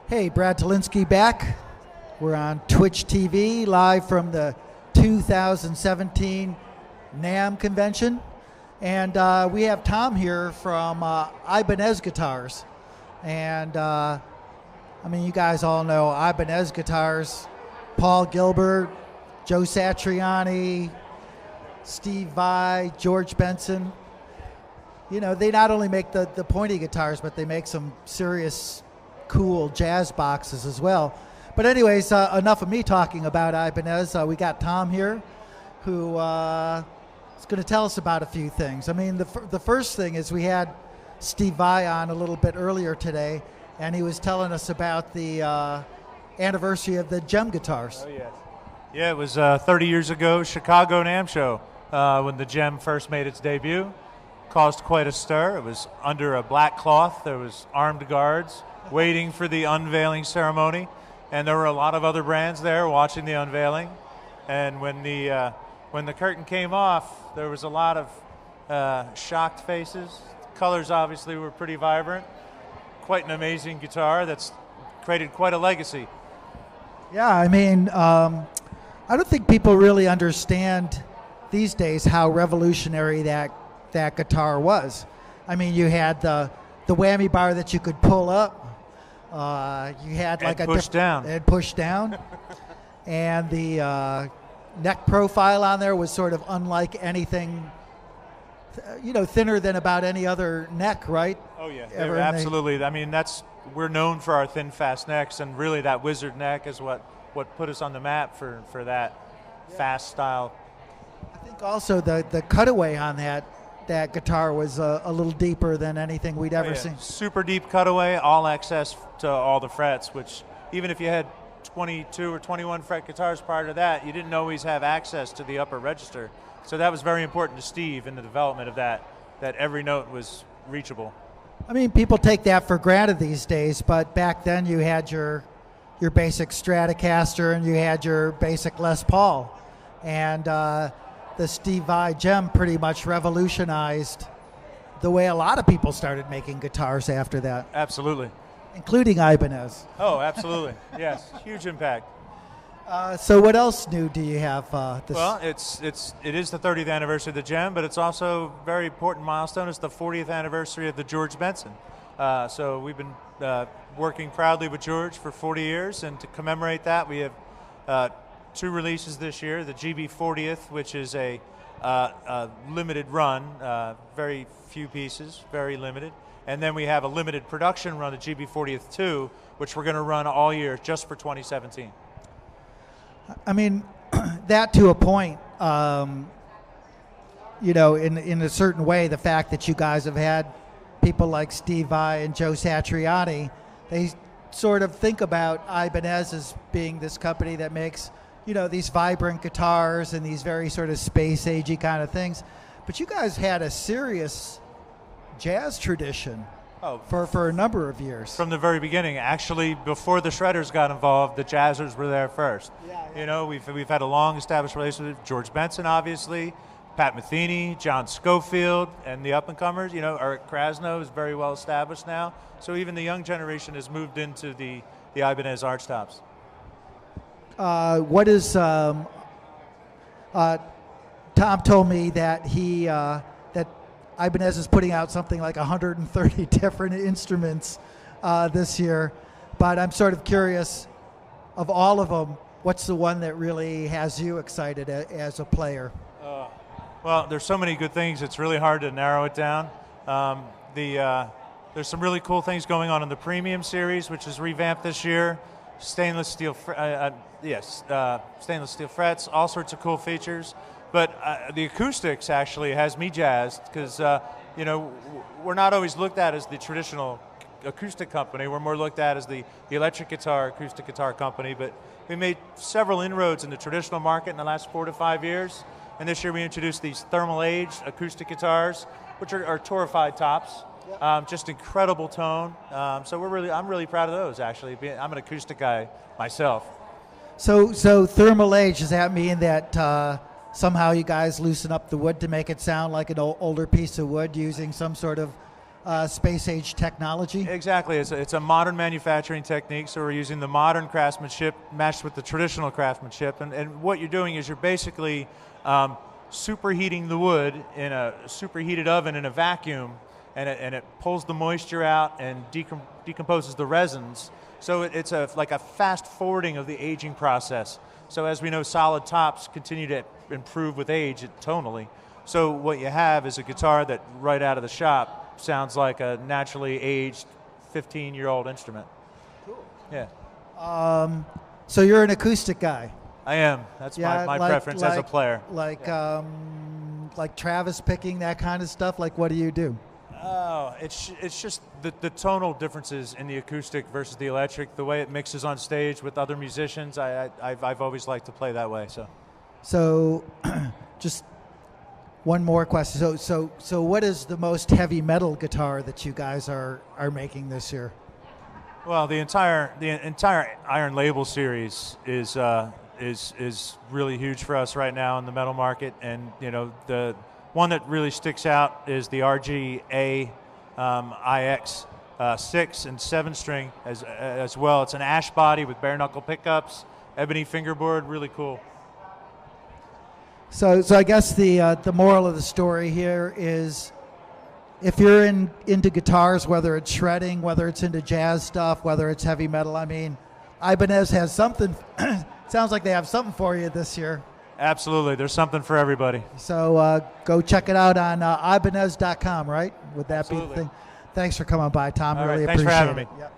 Hey, Brad Talinsky back. We're on Twitch TV, live from the 2017 NAMM convention. And we have Tom here from Ibanez Guitars. And I mean, you guys all know Ibanez Guitars. Paul Gilbert, Joe Satriani, Steve Vai, George Benson. You know, they not only make the pointy guitars, but they make some serious cool jazz boxes as well. But anyways, enough of me talking about Ibanez. We got Tom here who is going to tell us about a few things. I mean, the first thing is we had Steve Vai on a little bit earlier today, and he was telling us about the anniversary of the Gem guitars. Oh, yes. Yeah, it was 30 years ago, Chicago NAMM show, when the Gem first made its debut. Caused quite a stir. It was under a black cloth. There was armed guards waiting for the unveiling ceremony, and there were a lot of other brands there watching the unveiling. And when the curtain came off, there was a lot of shocked faces. Colors obviously were pretty vibrant. Quite an amazing guitar that's created quite a legacy. Yeah, I mean, I don't think people really understand these days how revolutionary that guitar was. I mean, you had the whammy bar that you could pull up. You had like push down. And push down. And the neck profile on there was sort of unlike anything, you know, thinner than about any other neck, right? Oh yeah, absolutely. I mean, we're known for our thin, fast necks, and really that wizard neck is what put us on the map for that fast style. I think also the cutaway on that guitar was a little deeper than anything we'd ever seen. Super deep cutaway, all access to all the frets, which even if you had 22 or 21 fret guitars prior to that, you didn't always have access to the upper register. So that was very important to Steve in the development of that every note was reachable. I mean, people take that for granted these days, but back then you had your basic Stratocaster and you had your basic Les Paul. And the Steve Vai Gem pretty much revolutionized the way a lot of people started making guitars after that. Absolutely. Including Ibanez. Oh, absolutely. Yes, huge impact. So what else new do you have? Well, it is the 30th anniversary of the Gem, but it's also a very important milestone. It's the 40th anniversary of the George Benson. So we've been working proudly with George for 40 years, and to commemorate that, we have two releases this year, the GB 40th, which is a limited run, very few pieces, very limited. And then we have a limited production run, the GB 40th 2, which we're going to run all year just for 2017. I mean, that to a point, you know, in a certain way, the fact that you guys have had people like Steve Vai and Joe Satriani, they sort of think about Ibanez as being this company that makes, you know, these vibrant guitars and these very sort of space-agey kind of things. But you guys had a serious jazz tradition for a number of years. From the very beginning. Actually, before the Shredders got involved, the Jazzers were there first. Yeah. You know, we've had a long-established relationship with George Benson, obviously, Pat Metheny, John Schofield, and the up-and-comers. You know, Eric Krasno is very well established now. So even the young generation has moved into the Ibanez archtops. What is Tom told me that that Ibanez is putting out something like 130 different instruments this year, but I'm sort of curious, of all of them, what's the one that really has you excited as a player? Well, there's so many good things, it's really hard to narrow it down. There's some really cool things going on in the Premium series, which is revamped this year. Stainless steel frets, all sorts of cool features. But the acoustics actually has me jazzed because, you know, we're not always looked at as the traditional acoustic company. We're more looked at as the electric guitar, acoustic guitar company. But we made several inroads in the traditional market in the last 4 to 5 years. And this year we introduced these thermal aged acoustic guitars, which are torrefied tops. Just incredible tone. So I'm really proud of those, actually. I'm an acoustic guy myself. So thermal age, does that mean that somehow you guys loosen up the wood to make it sound like an older piece of wood using some sort of space age technology. Exactly. It's a modern manufacturing technique, so we're using the modern craftsmanship matched with the traditional craftsmanship. And what you're doing is you're basically superheating the wood in a superheated oven in a vacuum, and it pulls the moisture out and decomposes the resins. So it's like a fast forwarding of the aging process. So as we know, solid tops continue to improve with age tonally. So what you have is a guitar that right out of the shop sounds like a naturally aged 15-year-old instrument. Cool. Yeah. So you're an acoustic guy. I am. That's my preference as a player. Like Travis picking, that kind of stuff. Like, what do you do? Oh, it's just the tonal differences in the acoustic versus the electric, the way it mixes on stage with other musicians. I've always liked to play that way. So just one more question. So what is the most heavy metal guitar that you guys are making this year? Well, the entire Iron Label series is really huge for us right now in the metal market, and the one that really sticks out is the RGA IX 6 and 7 string as well. It's an ash body with bare knuckle pickups, ebony fingerboard, really cool. So I guess the moral of the story here is, if you're into guitars, whether it's shredding, whether it's into jazz stuff, whether it's heavy metal, I mean, Ibanez has something. Sounds like they have something for you this year. Absolutely, there's something for everybody. So go check it out on Ibanez.com, right? Would that be the thing? Thanks for coming by, Tom. All really right, thanks appreciate for having it. me. Yep.